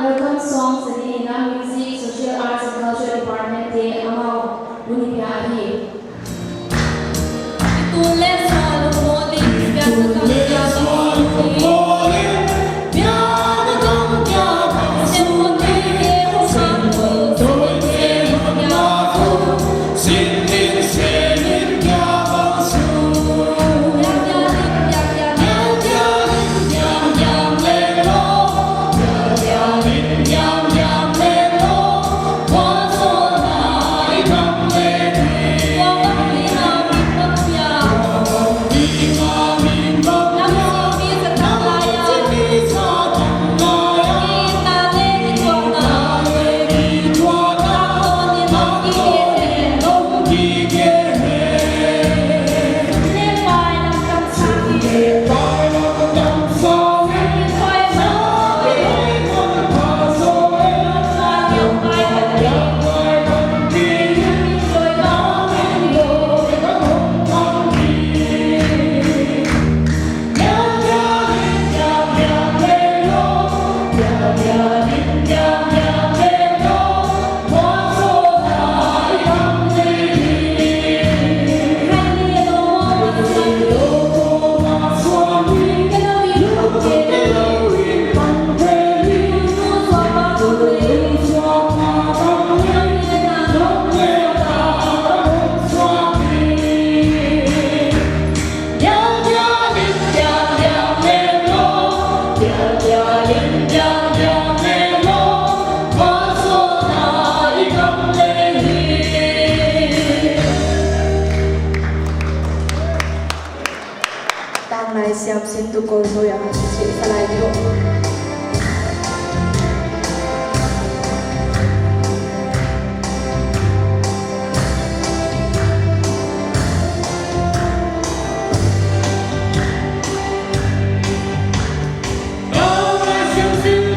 Welcome songs and music, social arts and culture department day amau Unipiahi. Itulah selalu boleh biasa siap situ koso yang masih selain itu. Sing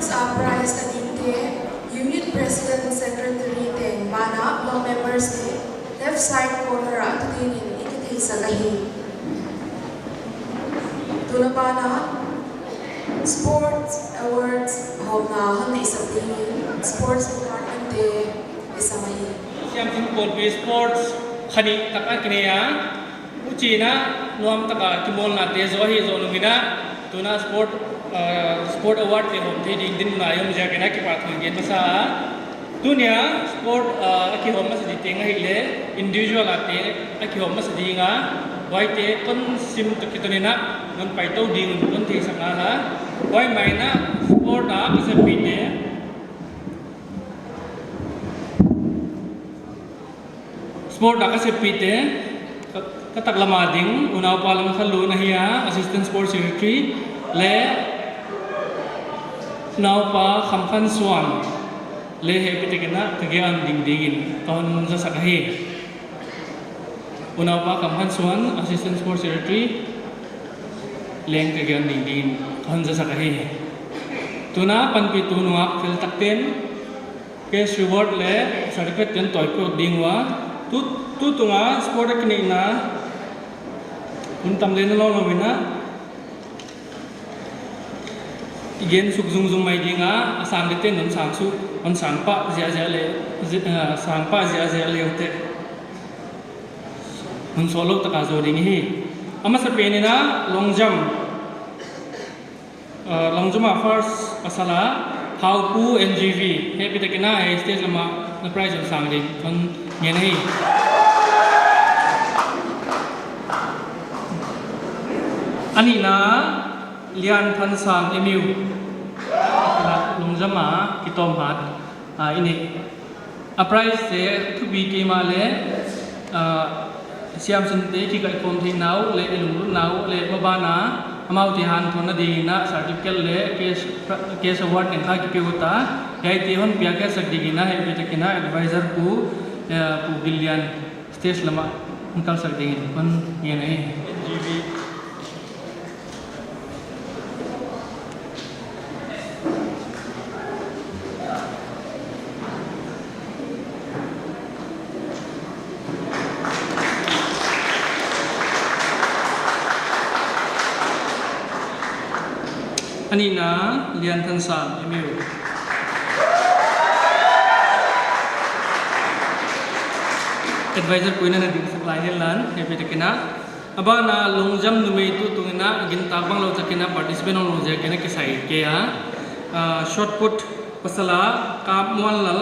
Prize Aninte, Unit President Secretary Teng Mana, Block Members Day, left side corner at Tinin, Ikiti Sagahi. Tulabana, Sports Awards, Hona, Hana Isabini, Sports Department Day, Isamahi. Siam tin Polpi Sports, Khani Taka Kinea, Uchina, Nuam Taka, Kimol Nate, Zohi, Zonumina, Tuna Sport Award ke hom thi ding din na yom ja kena ki pat hang gen masa dunia sport ki hom mas di teng hi le individual ate ki hom mas di nga wai te kon sim to kitonina non pai to ding kon thi sanga la wai mai na sport a ki se pi te sport a ka se pi te katak lama ding unaw pa lam khalu na hiya assistant sport secretary le now pa Khamkhan Swan le he pitikena kagyan ding dingin ton sa sakahi unaw pa Khamkhan Swan assistant sports secretary leng kagyan ding dingin ton sa sakahi tuna panpi tunuak fil takten cash reward le certificate jan toy ko dingwa tu tunga sport kini na untam le no lo wina igen suk zung zung mai dinga asam de ten non sang su on sang pa zia zia le sang pa zia zia le te mun solo ta ka zo ding hi ama sa pe ni na long jump first asala how pu ngv he pi ta kina he stage lama na prize on sang ding kon ngen hi ani na lian than sang emiu lungjama kitom hat ini a prize se thu bi ke ma le siam sin te ki kai kom thi nau le lung nau le ba na amau ti han thona di na certificate le case award ne kha ki pe hota gai ti hon pya ke sak di na he bi te kina advisor pu gilian stage lama nikal sak di kon ye nei gv ani na lian than sang email advisor puina na ding supply helan he pe tekina aba na longjam numei tu tungina gin tabang lo takina participant lo je kena ke sai ke a short put pasala kap mon lal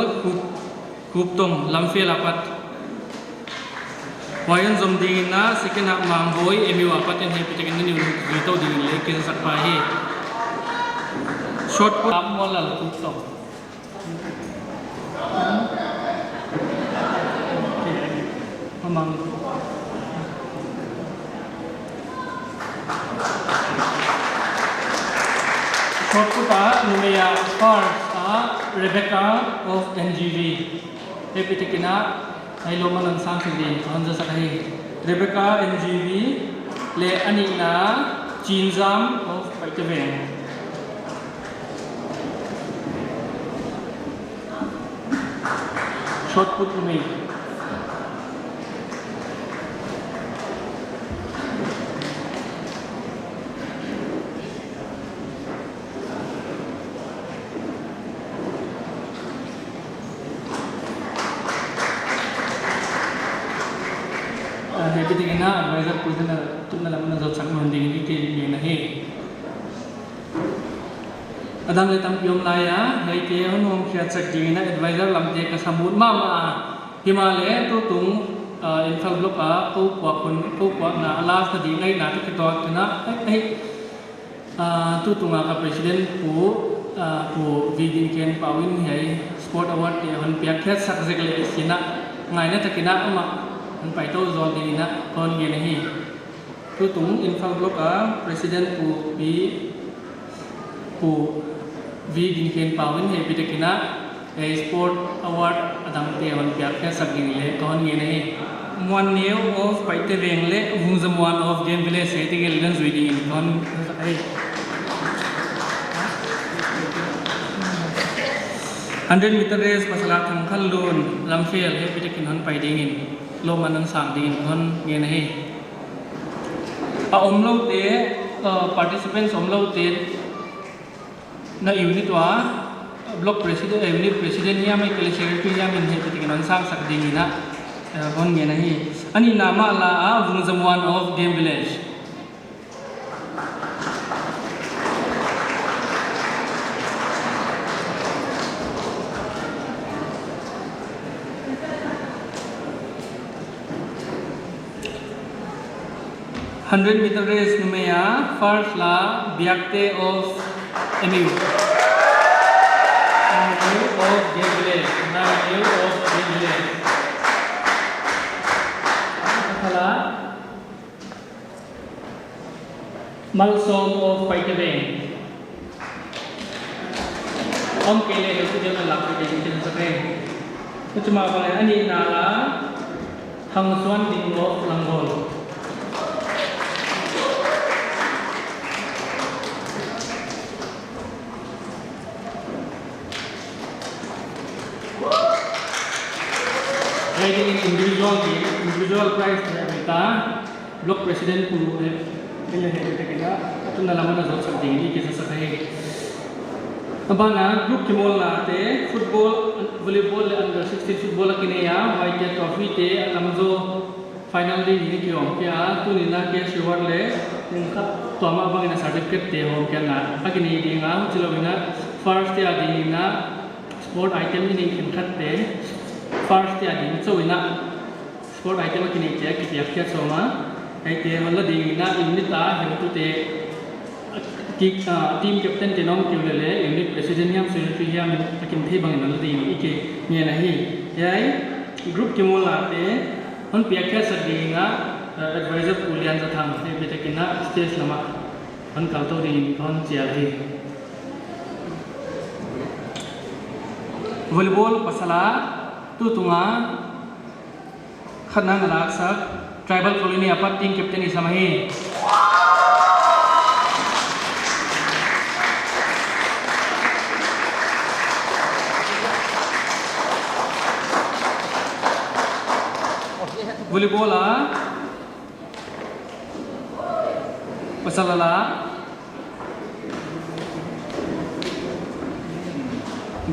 kup tom lamfe lapat wayan zom dingina sikena mamboi email apat en he pe tekina ni to ding le ke sakpa he short put up molal kutok amang short put numia first Rebecca of NGV epitikina ailo manan sang sidi hanja sakai Rebecca NGV le anina Chinjam of Paitaveng short put to me. Jadi tinggal advisor pun tu na lamun na sang non ding ke ni na he. Adam le tam piom laya hai ke onom khia chak ding na advisor lam te ka samut ma himale tu tung infal block a ko kwa na last di ngai na ke to na ai tu tunga ka president pu vigin ken pawin hai sport award te hon pyak khet sak jek le sina ngai na takina ama an pai to zo di na kon ye nahi tu tung infal block a president pu vigin ken pawin he bitekina sport award adam te on pyak ke sagin le kon ye nahi one new of paite veng le vungzam one of game village se te gel gan zui ding kon ai 100 meter race pasala thang khal lun lam fel he pitekin hon pai dingin lo manan sang dingin hon nge na he a omlo te participants omlo te na unit wa block president unit president ya mai kele secretary ya min he pitekin hon sang sak dingina hon nge na he ani nama la a vungzamwan of game village. Hundred meter race numaya first la biakte of MU of game village na MU of game village kala malsom of Paitaveng om kele itu dia melak di sini sekali itu cuma apa ani nala hangsuan dinggo langgol. Jadi individual prize kita block president pulu ini kita itu dalam mana zat seperti ini kita sekai. Abana group kemol nate football volleyball under 16 football kini ya white trophy te alamzo final day ini kiom ya tu nina ke shiwar le ninka tuama bangina certificate te ho kya na agini dinga chilowina first ya dinga sport item ini kinkat te first ya din chowina sport item kini che ki kya choma ai te wala dinga imnita hemtu te team captain te nom kiulele unit president yam secretary yam takin the bangin la din ike nge na hi yai group kimola te on piakya sadinga advisor pulian jatham te betakina stage lama on kalto din kon chia hi volleyball pasala tu tunga khana ngalak sak tribal colony apat team captain isamahi volleyball pasalala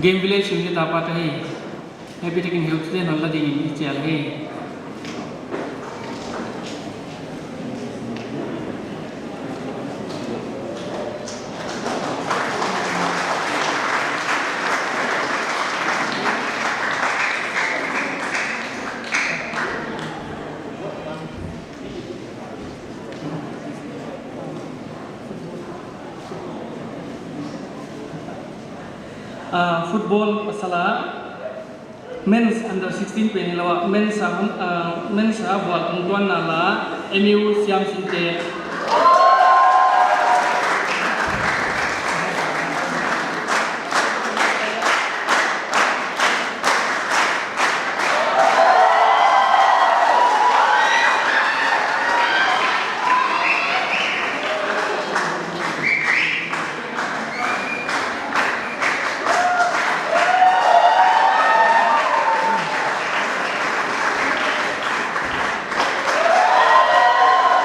game village unit apat hai happy taking help se nalla di chal hai football pasala men's under 16 pe nilawa men's ball tungtuan nala MU siam sinte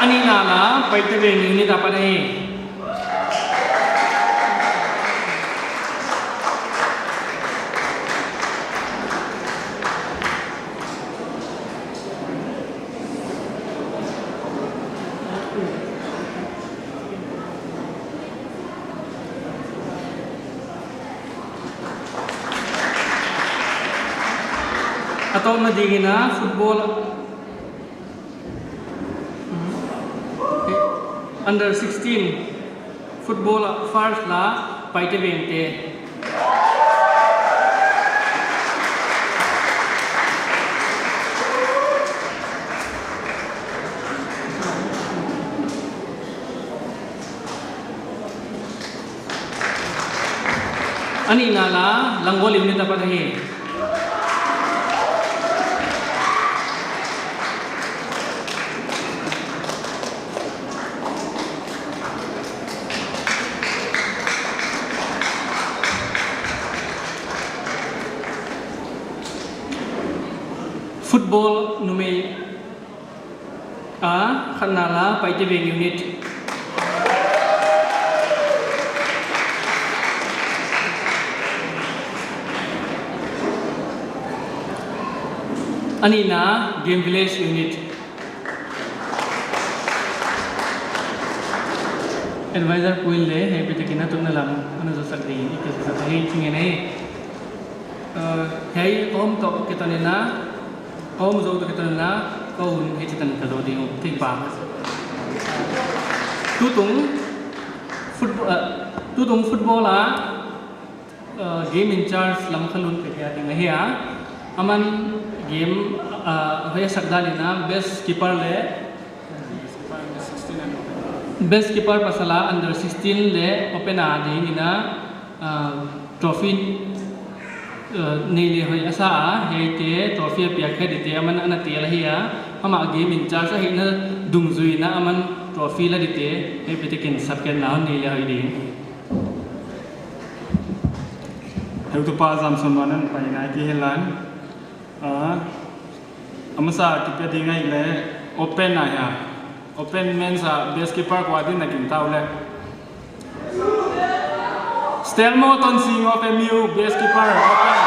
ani nala Paitaveng unit apa nih atau nadingina football under 16 football first la Paitaveng te ani nala langgol unit apa nih football numei a khanala paiteveng unit Anina game village unit advisor puil le he bitekina tunna lam anu jo sakri ikes sa he chingene he om to kitanena om zo to kitanena ko hun he chitan ka do ding thik pa tutung football a game in charge lam khalun pe ya ding he a aman game hoya sakdalina best keeper le best keeper pasala under 16 le open a dingina trophy nili hoy asa heite trophy pia kredite aman anate la hiya ama game in charge he na dungjui na aman trophy la dite he pitekin sabken na nili hoy ding heu tu pa jam sonwanan pai ngai ki helan amasa tipya dingai le open na ya open means best keeper ko adin na kin taule Stelmo Tonsing of MU best keeper open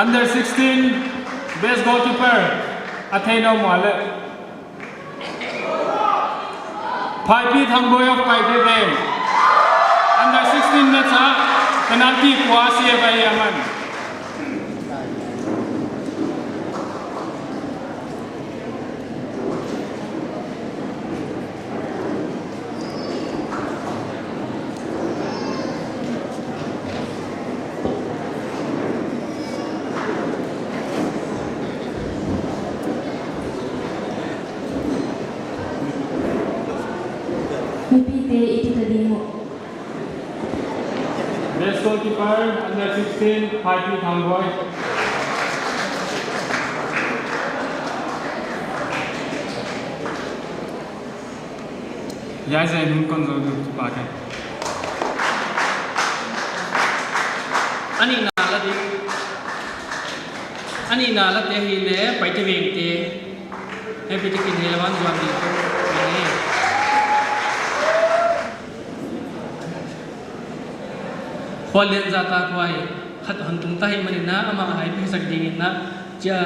under 16 best goalkeeper Atheno Mwale Phaipi Thangboy of Paiteveng under 16 match penalty kwa CFA Yaman Mipite itu tadi mo. best goalkeeper under 16 Phaipi Thangboy Yai Zai Nun Kon Zo Tu Pa Kai ani na la te hi le paiteveng te he bitikin helawan juan di ni Holen zata kwai khat hantung tai manina ama hai pi sak ding na cha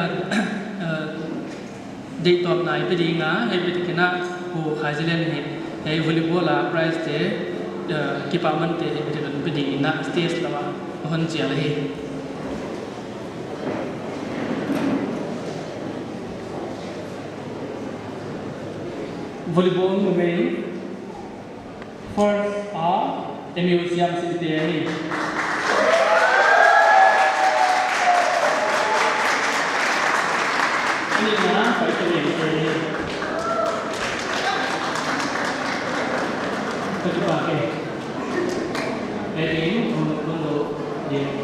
dei top nai pe dinga he bitikina ho khajilen he he volleyball la prize te kipaman te he bitikan pe ding na stage lawa hon chia la he volleyball no me first museum city ni ini na paiteveng ni Kita pakai ini untuk dia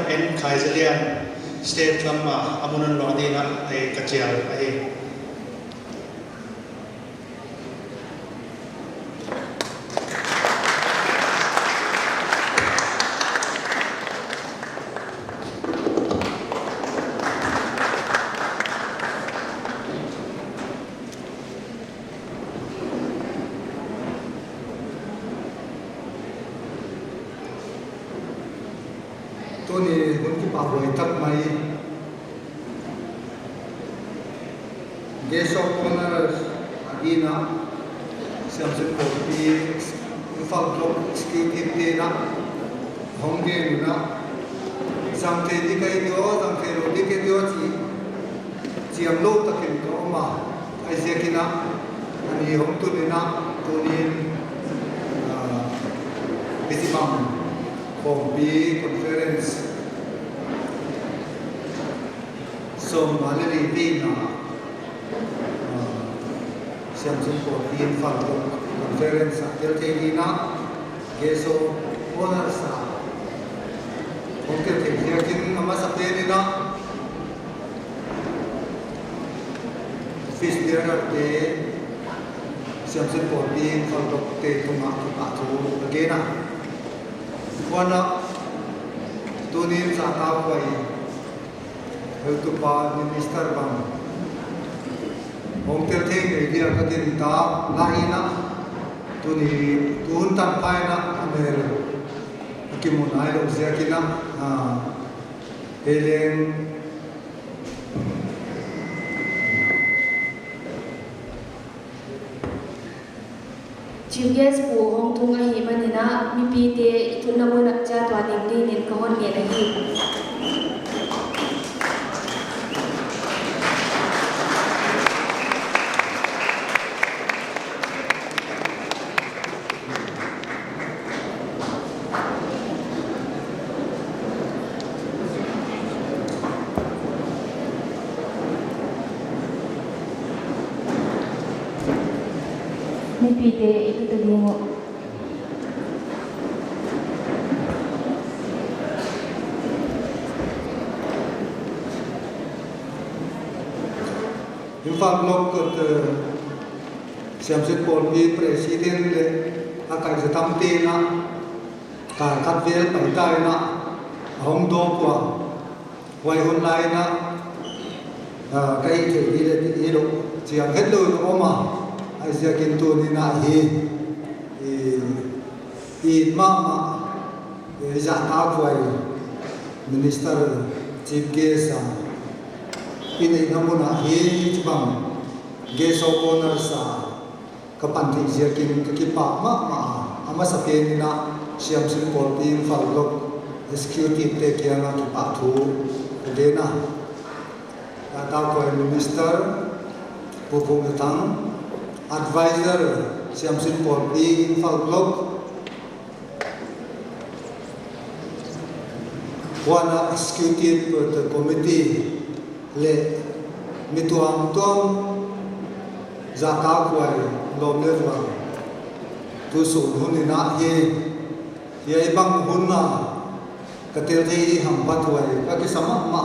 en khaizelian state lama amunan lo adina ai kachial ai Tony hun ki pa boy tak mai Guest of honors Agina Samson Kopi Infal Club Executive Dena Hongge Luna Samte di kai dio samte ro di kai dio chiam lo takin ko ma ai zekina ani hong tu dena Tony Bisimam Kopi conference so malali dina Samson Kopi Infal Club conference atel tegina geso honors Mungkin yakin nama sampai na fish dinner te Samson Kopi kalau te tunga tu lagi na wana tunin sa tawai itu pa minister bang mungkin dia katin ta laina tuni tuntan paina amer kimunai lo siakina Helen Chief guest pu hong thung a hi manina mi pi te itun na mo na cha twa ning ding nin ka hon nge na hi mi pi te itu tadi mo Infal Club ket Samson Kopi presiden le akai se tamte na ka katvel pai tai na hong do kwa wai hon lai na kai ke ile ilo chiang het lo oma ai sia kin tu ni na hi mama ja ta kwai minister chief guest ini namuna hi chbam guest of honor sa kapan thi sia kin ki pa ma ama sa pe ni na Samson Kopi Infal Club executive te kia na ki pa thu de na ta kwai minister pupung tang advisor Samson Kopi Infal Club wana executive committee le mituang tong zaka kwai lom le wa tu su hunina ye bang hunna katel thei ham patwai ka ki sama ma